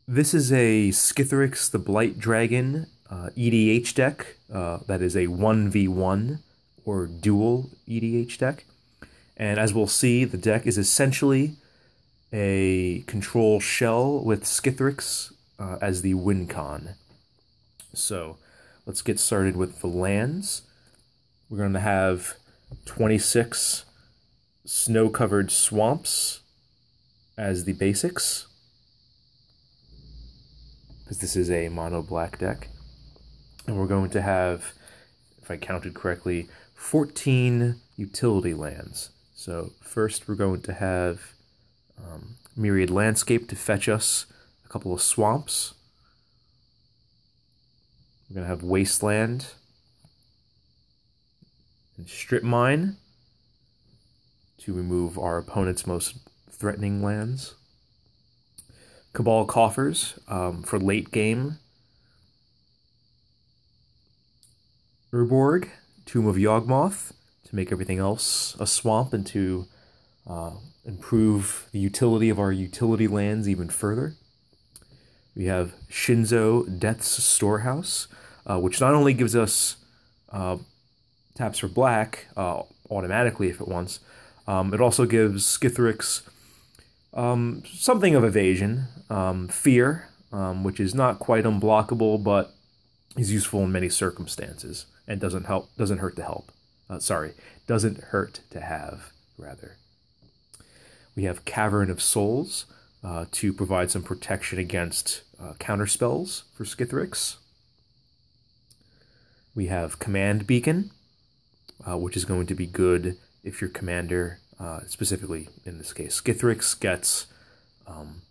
This is a Skithiryx the Blight Dragon EDH deck. That is a 1v1 or dual EDH deck. And as we'll see, the deck is essentially a control shell with Skithiryx as the win con. So let's get started with the lands. We're going to have 26 snow-covered swamps as the basics, because this is a mono-black deck. And we're going to have, if I counted correctly, 14 utility lands. So first we're going to have Myriad Landscape to fetch us a couple of swamps. We're going to have Wasteland and Strip Mine to remove our opponent's most threatening lands. Cabal Coffers for late game. Urborg, Tomb of Yawgmoth to make everything else a swamp and to improve the utility of our utility lands even further. We have Shinzo, Death's Storehouse, which not only gives us taps for black automatically if it wants, it also gives Skithiryx something of evasion, fear, which is not quite unblockable, but is useful in many circumstances and doesn't hurt to help. Doesn't hurt to have, rather. We have Cavern of Souls to provide some protection against counterspells for Skithiryx. We have Command Beacon, which is going to be good if your commander, specifically in this case, Skithiryx, gets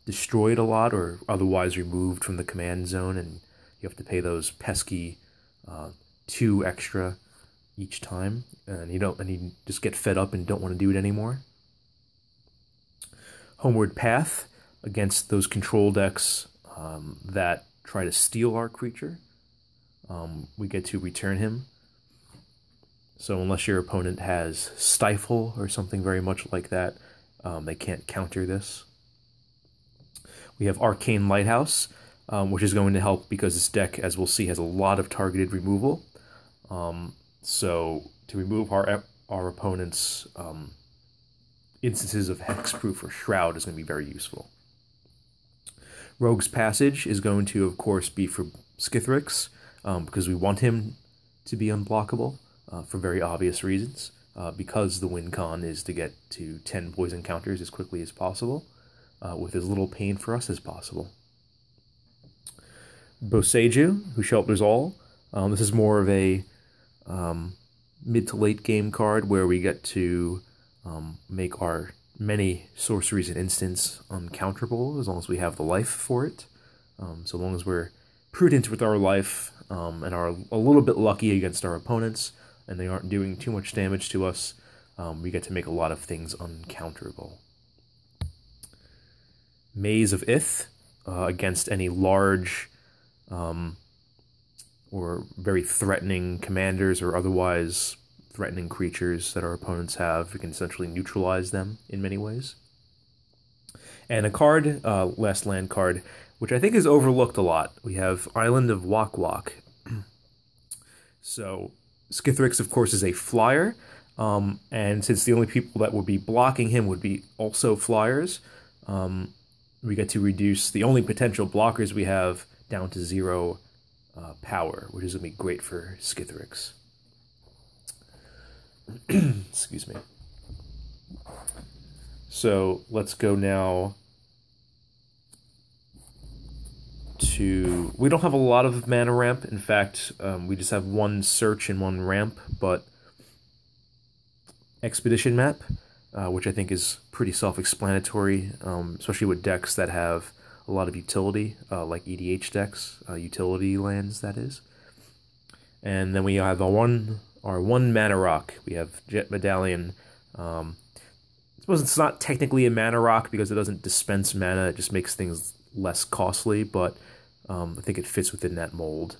destroyed a lot or otherwise removed from the command zone, and you have to pay those pesky 2 extra each time, and you just get fed up and don't want to do it anymore. Homeward Path against those control decks that try to steal our creature. We get to return him. So unless your opponent has Stifle or something very much like that, they can't counter this. We have Arcane Lighthouse, which is going to help because this deck, as we'll see, has a lot of targeted removal. So to remove our opponent's instances of Hexproof or Shroud is going to be very useful. Rogue's Passage is going to, of course, be for Skithiryx, because we want him to be unblockable for very obvious reasons, because the win con is to get to 10 poison counters as quickly as possible, with as little pain for us as possible. Boseiju, who shelters all. This is more of a mid to late game card where we get to make our many sorceries and instants uncounterable as long as we have the life for it. So long as we're prudent with our life and are a little bit lucky against our opponents and they aren't doing too much damage to us, we get to make a lot of things uncounterable. Maze of Ith against any large or very threatening commanders or otherwise threatening creatures that our opponents have. We can essentially neutralize them in many ways. And a card, last land card, which I think is overlooked a lot. We have Island of Wak-Wak. So Skithiryx, of course, is a flyer, and since the only people that would be blocking him would be also flyers, we get to reduce the only potential blockers we have down to 0 power, which is going to be great for Skithiryx. Excuse me. So let's go now to... We don't have a lot of mana ramp. In fact, we just have 1 search and 1 ramp, but Expedition Map, which I think is pretty self-explanatory, especially with decks that have a lot of utility, like EDH decks, utility lands, that is. And then we have our one mana rock. We have Jet Medallion. I suppose it's not technically a mana rock because it doesn't dispense mana, it just makes things less costly, but I think it fits within that mold.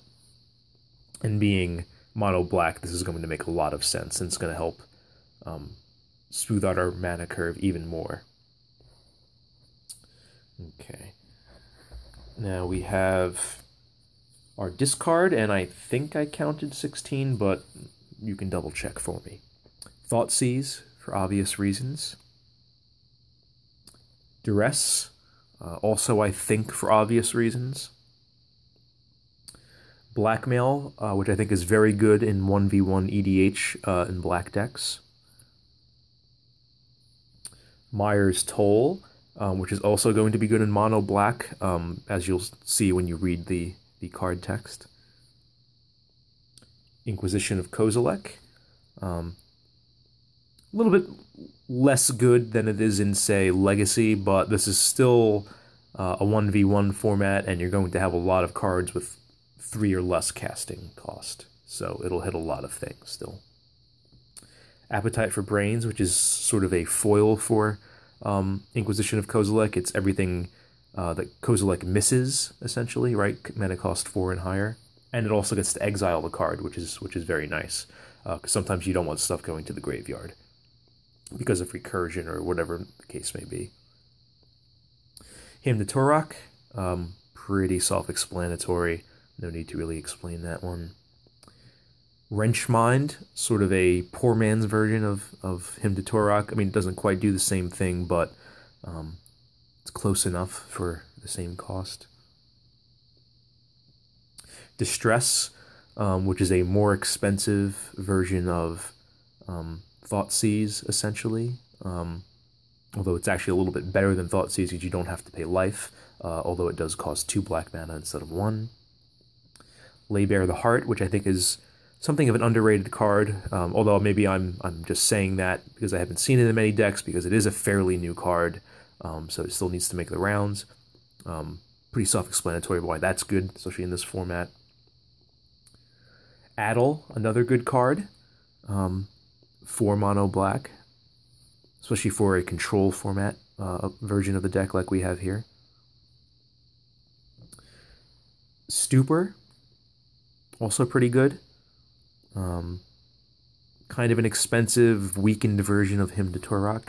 And being mono black, this is going to make a lot of sense, and it's going to help smooth out our mana curve even more. Okay. Now we have our discard, and I think I counted 16, but you can double check for me. Thoughtseize, for obvious reasons. Duress, also I think for obvious reasons. Blackmail, which I think is very good in 1v1 EDH in black decks. Myers Toll, which is also going to be good in mono black, as you'll see when you read the card text. Inquisition of Kozilek, a little bit less good than it is in, say, Legacy, but this is still a 1v1 format, and you're going to have a lot of cards with 3 or less casting cost, so it'll hit a lot of things still. Appetite for Brains, which is sort of a foil for Inquisition of Kozilek. It's everything that Kozilek misses, essentially, right? Mana cost 4 and higher. And it also gets to exile the card, which is very nice, because sometimes you don't want stuff going to the graveyard because of recursion or whatever the case may be. Hymn to Torok, pretty self-explanatory. No need to really explain that one. Wrenchmind, sort of a poor man's version of Hymn to Torok. I mean, it doesn't quite do the same thing, but it's close enough for the same cost. Distress, which is a more expensive version of Thoughtseize, essentially. Although it's actually a little bit better than Thoughtseize because you don't have to pay life, although it does cost 2 black mana instead of 1. Lay Bare the Heart, which I think is something of an underrated card, although maybe I'm just saying that because I haven't seen it in many decks, because it is a fairly new card, so it still needs to make the rounds. Pretty self-explanatory why that's good, especially in this format. Addle, another good card, for mono black, especially for a control format version of the deck like we have here. Stupor, also pretty good. Kind of an expensive, weakened version of Hymn to Torok.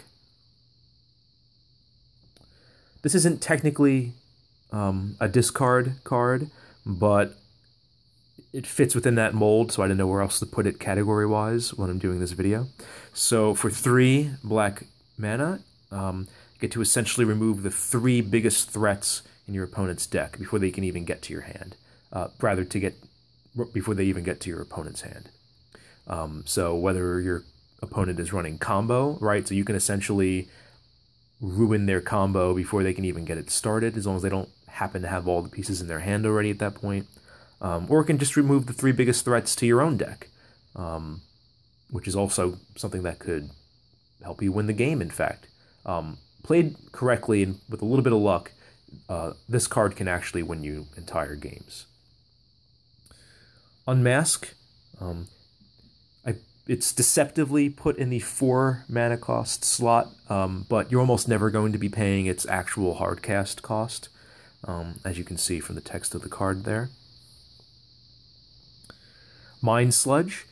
This isn't technically a discard card, but it fits within that mold, so I didn't know where else to put it category-wise when I'm doing this video. So for 3 black mana, you get to essentially remove the 3 biggest threats in your opponent's deck before they can even get to your hand. Before they even get to your opponent's hand. So whether your opponent is running combo, right? So you can essentially ruin their combo before they can even get it started, as long as they don't happen to have all the pieces in their hand already at that point. Or it can just remove the 3 biggest threats to your own deck, which is also something that could help you win the game, in fact. Played correctly and with a little bit of luck, this card can actually win you entire games. Unmask, it's deceptively put in the 4 mana cost slot, but you're almost never going to be paying its actual hardcast cost, as you can see from the text of the card there. Mind Sludge,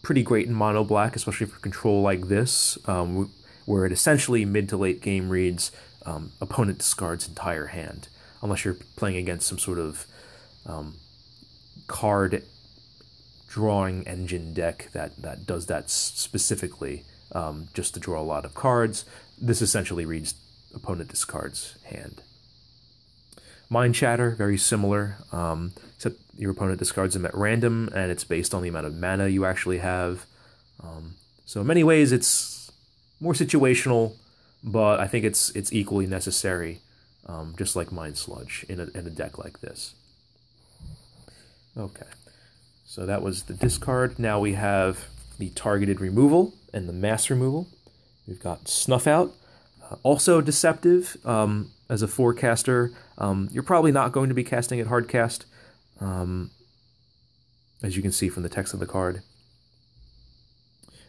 pretty great in mono black, especially for control like this, where it essentially mid to late game reads opponent discards entire hand, unless you're playing against some sort of card drawing engine deck that does that specifically, just to draw a lot of cards. This essentially reads opponent discards hand. Mind Shatter, very similar, except your opponent discards them at random, and it's based on the amount of mana you actually have. So in many ways, it's more situational, but I think it's equally necessary, just like Mind Sludge in a deck like this. Okay, so that was the discard. Now we have the targeted removal and the mass removal. We've got Snuff Out, also deceptive as a 4-caster. You're probably not going to be casting it hardcast, as you can see from the text of the card.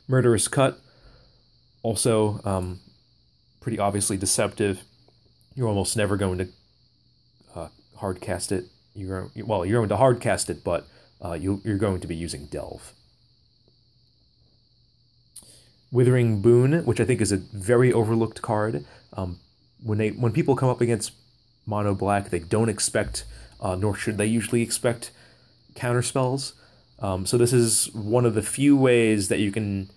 Murderous Cut, also pretty obviously deceptive. You're almost never going to hardcast it. You're going to hardcast it, but you're going to be using Delve. Withering Boon, which I think is a very overlooked card. When people come up against mono black, they don't expect, nor should they usually expect, counter spells. So this is one of the few ways that you can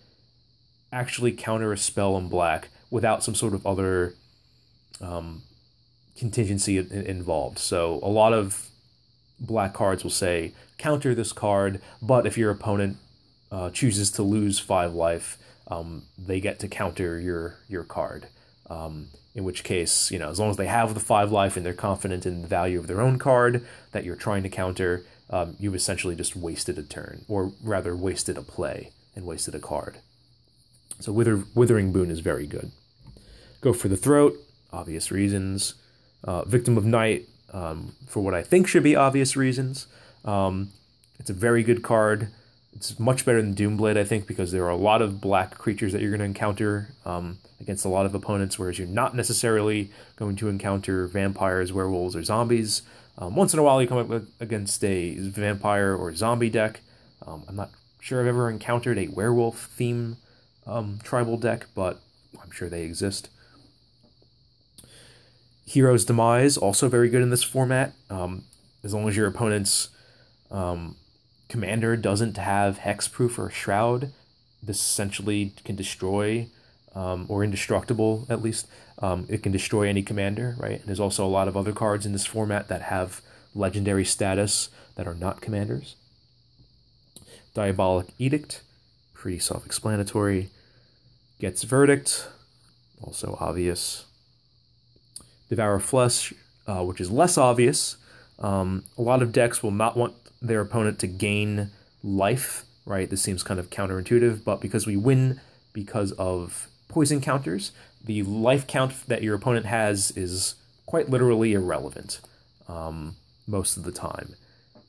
actually counter a spell in black without some sort of other contingency involved. So a lot of black cards will say, counter this card, but if your opponent chooses to lose 5 life, they get to counter your card. In which case, you know, as long as they have the 5 life and they're confident in the value of their own card that you're trying to counter, you've essentially just wasted a turn, or rather wasted a play and wasted a card. So Withering Boon is very good. Go for the Throat, obvious reasons. Victim of Night, for what I think should be obvious reasons. It's a very good card. It's much better than Doomblade, I think, because there are a lot of black creatures that you're going to encounter against a lot of opponents, whereas you're not necessarily going to encounter vampires, werewolves, or zombies. Once in a while you come up against a vampire or zombie deck. I'm not sure I've ever encountered a werewolf theme tribal deck, but I'm sure they exist. Hero's Demise, also very good in this format. As long as your opponent's commander doesn't have hexproof or shroud, this essentially can destroy, or indestructible at least, it can destroy any commander, right? And there's also a lot of other cards in this format that have legendary status that are not commanders. Diabolic Edict, pretty self-explanatory. Gets Verdict, also obvious. Devour Flesh, which is less obvious. A lot of decks will not want their opponent to gain life, right? This seems kind of counterintuitive, but because we win because of poison counters, the life count that your opponent has is quite literally irrelevant most of the time,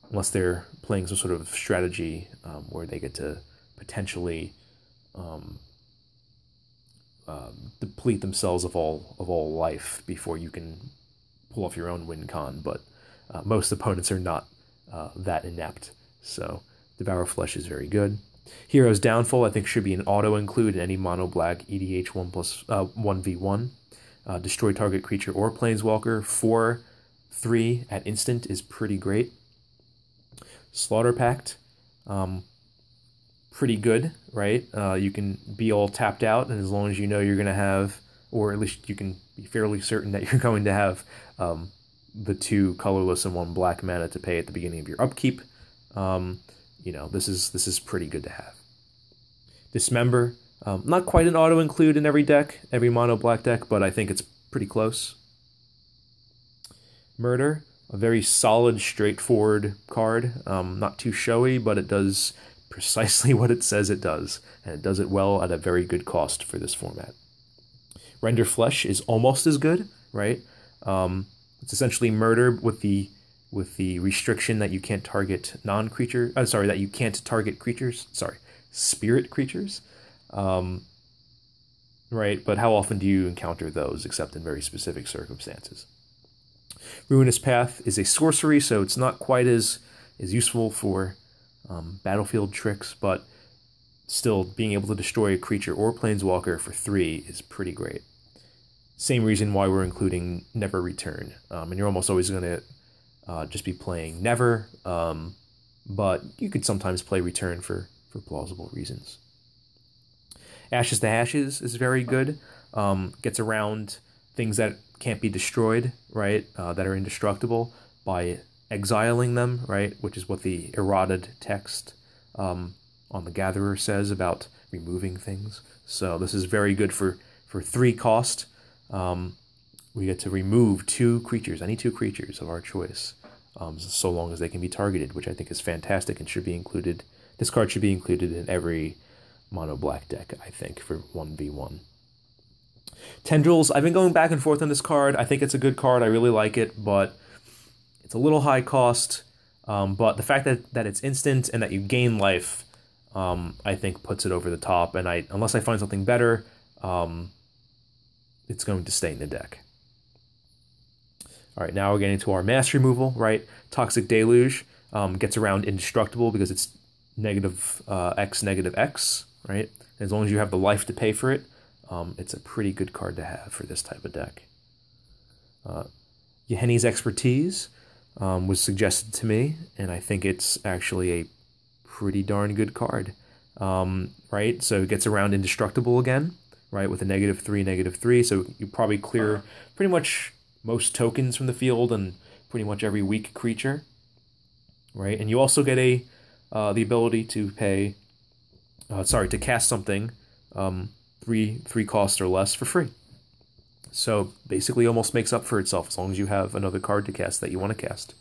unless they're playing some sort of strategy where they get to potentially deplete themselves of all life before you can pull off your own win con, but most opponents are not that inept, so Devour Flesh is very good. Hero's Downfall, I think, should be an auto-include in any mono-black EDH 1v1. Destroy target creature or planeswalker. 4/3 at instant is pretty great. Slaughter Pact, pretty good, right? You can be all tapped out, and as long as you know you're going to have, or at least you can be fairly certain that you're going to have the 2 colorless and 1 black mana to pay at the beginning of your upkeep, you know, this is pretty good to have. Dismember, not quite an auto-include in every deck, every mono-black deck, but I think it's pretty close. Murder, a very solid, straightforward card. Not too showy, but it does precisely what it says it does, and it does it well at a very good cost for this format. Render Flesh is almost as good, right? It's essentially murder with the restriction that you can't target non-creature. That you can't target creatures. Spirit creatures. Right, but how often do you encounter those except in very specific circumstances? Ruinous Path is a sorcery, so it's not quite as useful for battlefield tricks, but still being able to destroy a creature or planeswalker for 3 is pretty great. Same reason why we're including Never Return. And you're almost always going to just be playing Never, but you could sometimes play Return for plausible reasons. Ashes to Ashes is very good. Gets around things that can't be destroyed, right, that are indestructible by exiling them, right, which is what the eroded text on the Gatherer says about removing things. So this is very good for 3 cost. We get to remove 2 creatures, any 2 creatures of our choice, so long as they can be targeted, which I think is fantastic and should be included. This card should be included in every mono black deck, I think, for 1v1. Tendrils, I've been going back and forth on this card. I think it's a good card. I really like it, but it's a little high cost. But the fact that it's instant and that you gain life, I think puts it over the top. And unless I find something better, it's going to stay in the deck. All right, now we're getting to our mass removal, right? Toxic Deluge gets around indestructible because it's -X, right? As long as you have the life to pay for it, it's a pretty good card to have for this type of deck. Yahenni's Expertise was suggested to me, and I think it's actually a pretty darn good card. Right, so it gets around indestructible again, right, with a -3/-3, so you probably clear pretty much most tokens from the field and pretty much every weak creature, right? And you also get the ability to pay, to cast something, 3 cost or less for free. So basically almost makes up for itself as long as you have another card to cast that you want to cast.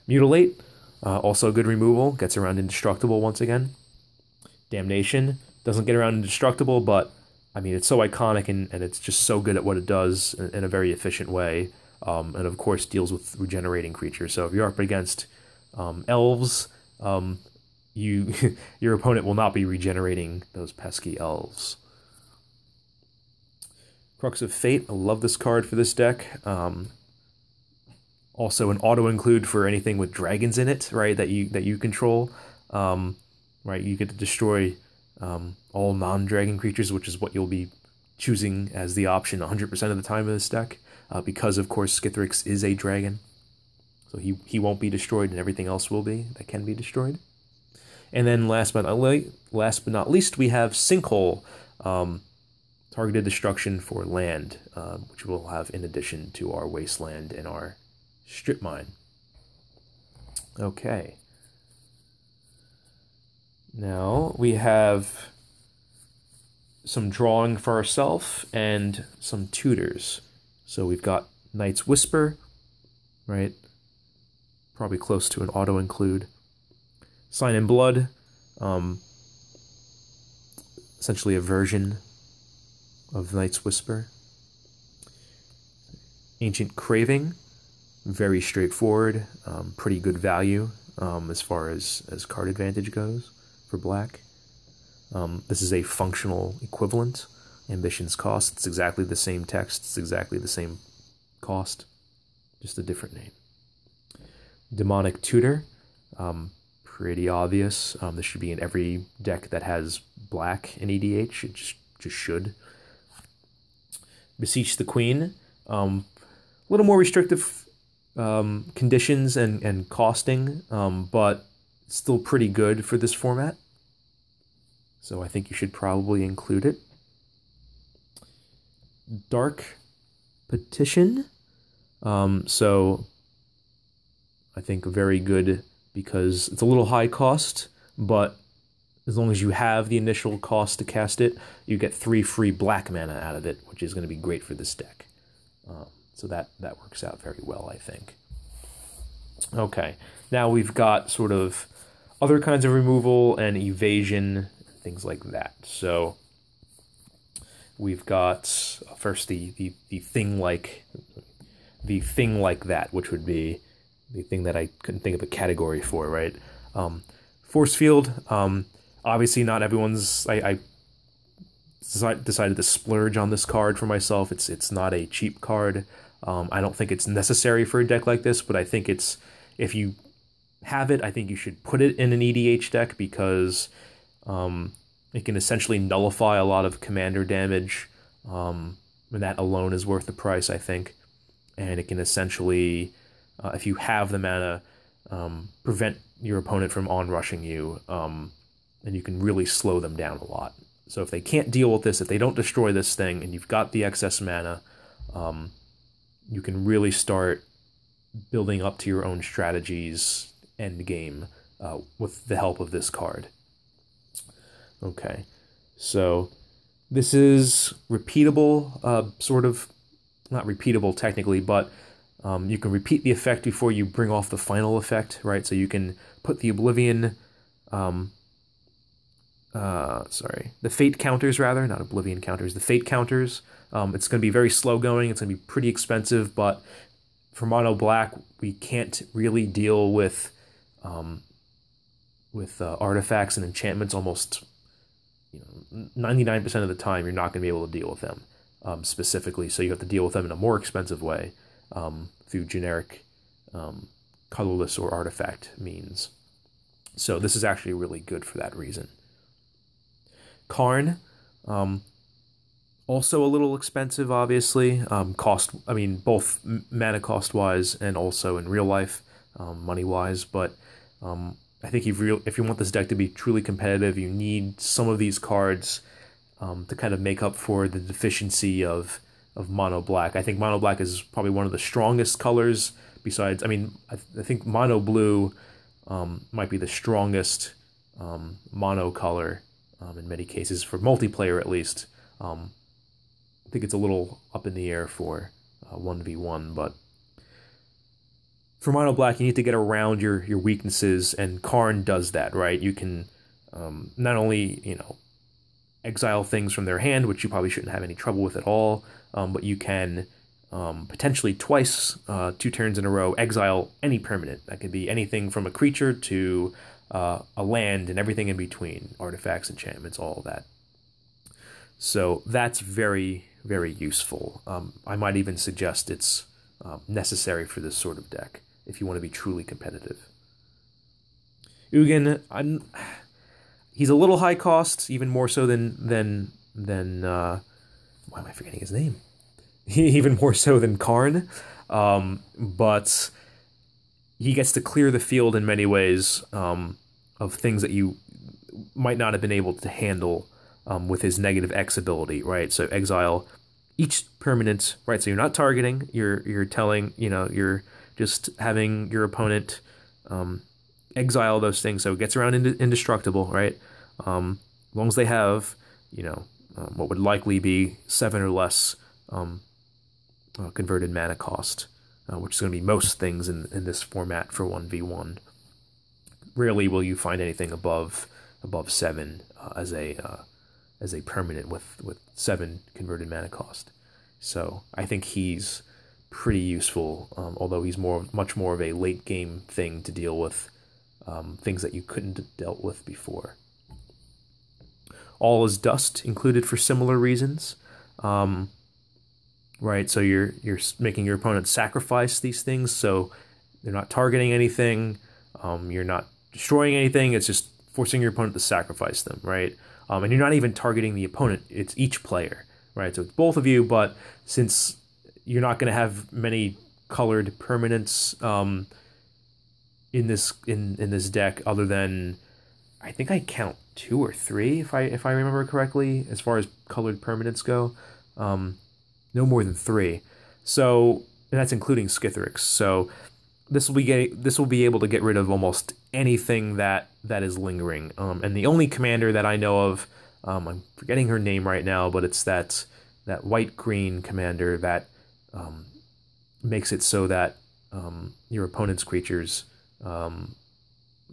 Mutilate, also good removal, gets around indestructible once again. Damnation doesn't get around indestructible, but I mean, it's so iconic and it's just so good at what it does in a very efficient way. And of course deals with regenerating creatures. So if you're up against elves, your opponent will not be regenerating those pesky elves. Crux of Fate, I love this card for this deck. Also an auto-include for anything with dragons in it, right, that you control. Right, you get to destroy all non-dragon creatures, which is what you'll be choosing as the option 100% of the time in this deck, because of course Skithiryx is a dragon, so he won't be destroyed, and everything else will be that can be destroyed. And then last but not least, we have Sinkhole, targeted destruction for land, which we'll have in addition to our Wasteland and our Strip Mine. Okay. Now we have some drawing for ourselves and some tutors. So we've got Knight's Whisper, right? Probably close to an auto-include. Sign in Blood, essentially a version of Knight's Whisper. Ancient Craving, very straightforward, pretty good value as far as card advantage goes for black. This is a functional equivalent. Ambition's Cost, it's exactly the same text, it's exactly the same cost, just a different name. Demonic Tutor, pretty obvious. This should be in every deck that has black in EDH, it just should. Beseech the Queen, a little more restrictive conditions and costing, but still pretty good for this format. So I think you should probably include it. Dark Petition. So I think very good because it's a little high cost, but as long as you have the initial cost to cast it, you get 3 free black mana out of it, which is going to be great for this deck. So that works out very well, I think. Okay, now we've got sort of other kinds of removal and evasion, things like that. So we've got first the thing like that, which would be the thing that I couldn't think of a category for, right? Force Field. Obviously, not everyone's. I decided to splurge on this card for myself. It's not a cheap card. I don't think it's necessary for a deck like this, but I think it's, if you have it, I think you should put it in an EDH deck because it can essentially nullify a lot of commander damage, and that alone is worth the price, I think. And it can essentially, if you have the mana, prevent your opponent from on-rushing you, and you can really slow them down a lot. So if they can't deal with this, if they don't destroy this thing, and you've got the excess mana, you can really start building up to your own strategies end game with the help of this card. Okay, so this is repeatable, sort of, not repeatable technically, but you can repeat the effect before you bring off the final effect, right? So you can put the Oblivion, the Fate counters rather, not Oblivion counters, the Fate counters. It's going to be very slow going, it's going to be pretty expensive, but for mono black, we can't really deal with artifacts and enchantments almost, 99% of the time you're not going to be able to deal with them specifically, so you have to deal with them in a more expensive way through generic colorless or artifact means. So this is actually really good for that reason. Karn, Also a little expensive, obviously. I mean, both mana cost wise and also in real life, money wise. But I think if you want this deck to be truly competitive, you need some of these cards to kind of make up for the deficiency of mono black. I think mono black is probably one of the strongest colors. Besides, I mean, I think mono blue might be the strongest mono color in many cases for multiplayer, at least. I think it's a little up in the air for 1v1, but for mono black, you need to get around your weaknesses, and Karn does that, right? You can not only, exile things from their hand, which you probably shouldn't have any trouble with at all, but you can potentially twice, 2 turns in a row, exile any permanent. That could be anything from a creature to a land and everything in between, artifacts, enchantments, all of that. So that's very, very useful. I might even suggest it's necessary for this sort of deck if you want to be truly competitive. Ugin, he's a little high cost, even more so than why am I forgetting his name? Even more so than Karn, but he gets to clear the field in many ways of things that you might not have been able to handle with his negative X ability, right? So exile each permanent, right? So you're not targeting, you're telling, you're just having your opponent exile those things, so it gets around indestructible, right? As long as they have, what would likely be 7 or less converted mana cost, which is going to be most things in this format for 1v1. Rarely will you find anything above 7 as a permanent with 7 converted mana cost. So I think he's pretty useful, although he's much more of a late game thing to deal with things that you couldn't have dealt with before. All is Dust included for similar reasons, right? So you're making your opponent sacrifice these things, so they're not targeting anything, you're not destroying anything, it's just forcing your opponent to sacrifice them, right? And you're not even targeting the opponent, it's each player, right? So it's both of you, but since you're not going to have many colored permanents in this deck, other than, I think I count 2 or 3 if I remember correctly, as far as colored permanents go. No more than 3. So, and that's including Skithiryx. So this will be able to get rid of almost anything that is lingering. And the only commander that I know of, I'm forgetting her name right now, but it's that white-green commander that makes it so that your opponent's creatures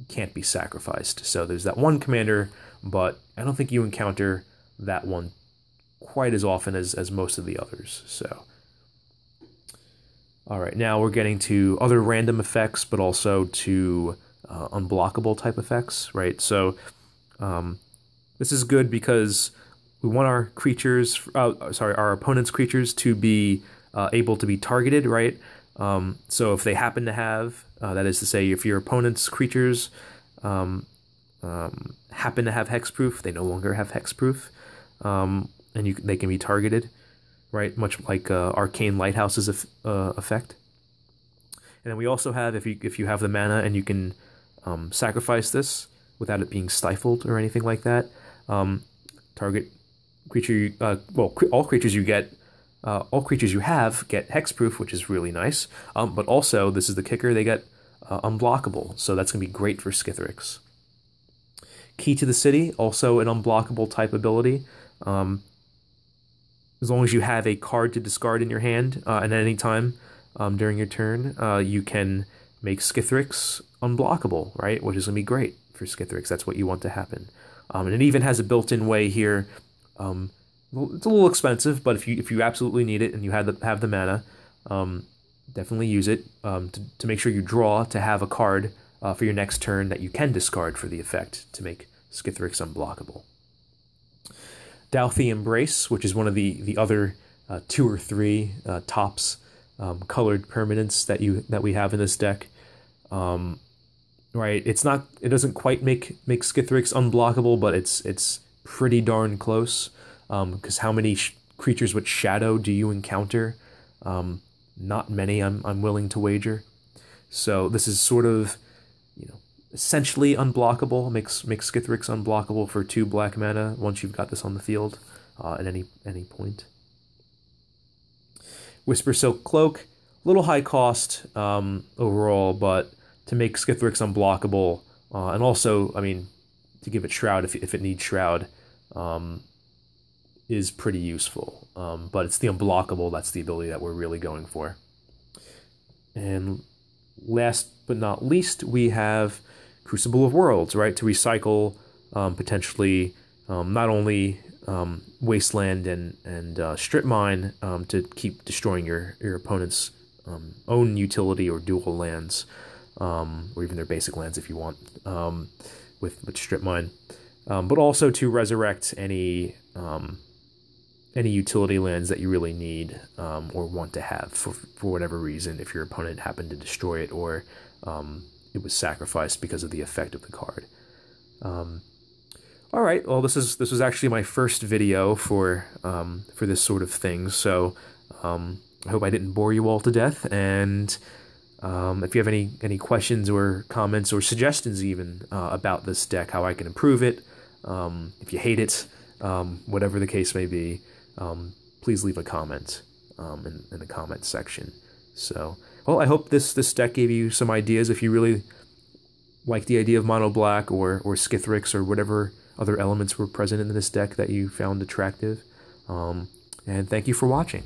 can't be sacrificed. So there's that one commander, but I don't think you encounter that one quite as often as most of the others. So, all right, now we're getting to other random effects, but also to unblockable type effects, right? So this is good because we want our creatures, our opponent's creatures to be able to be targeted, right? So if they happen to have, that is to say, if your opponent's creatures happen to have hexproof, they no longer have hexproof, and they can be targeted, right? Much like Arcane Lighthouse's effect. And then we also have, if you have the mana and you can sacrifice this without it being stifled or anything like that, target creature, all creatures you get. All creatures you have get hexproof, which is really nice, but also, this is the kicker, they get unblockable, so that's going to be great for Skithiryx. Key to the City, also an unblockable type ability. As long as you have a card to discard in your hand, and at any time during your turn, you can make Skithiryx unblockable, right? Which is going to be great for Skithiryx. That's what you want to happen. And it even has a built-in way here. It's a little expensive, but if you absolutely need it and you have the mana, definitely use it to make sure you draw to have a card for your next turn that you can discard for the effect to make Skithiryx unblockable. Dauthi Embrace, which is one of the other 2 or 3 tops colored permanents that we have in this deck. Right, it doesn't quite make Skithiryx unblockable, but it's pretty darn close. Because how many creatures with shadow do you encounter? Not many, I'm willing to wager. So this is sort of, you know, essentially unblockable. Makes Skithiryx unblockable for 2 black mana once you've got this on the field at any point. Whisper Silk Cloak, a little high cost overall, but to make Skithiryx unblockable, and also, I mean, to give it Shroud if it needs Shroud, is pretty useful. But it's the unblockable, that's the ability that we're really going for. And last but not least, we have Crucible of Worlds, right? To recycle potentially not only Wasteland and Strip Mine to keep destroying your opponent's own utility or dual lands, or even their basic lands if you want, with Strip Mine, but also to resurrect any utility lands that you really need or want to have for whatever reason, if your opponent happened to destroy it or it was sacrificed because of the effect of the card. All right, well, this was actually my first video for this sort of thing, so I hope I didn't bore you all to death, and if you have any questions or comments or suggestions even about this deck, how I can improve it, if you hate it, whatever the case may be, please leave a comment in the comment section. So, well, I hope this deck gave you some ideas if you really like the idea of mono black or Skithiryx or whatever other elements were present in this deck that you found attractive. And thank you for watching.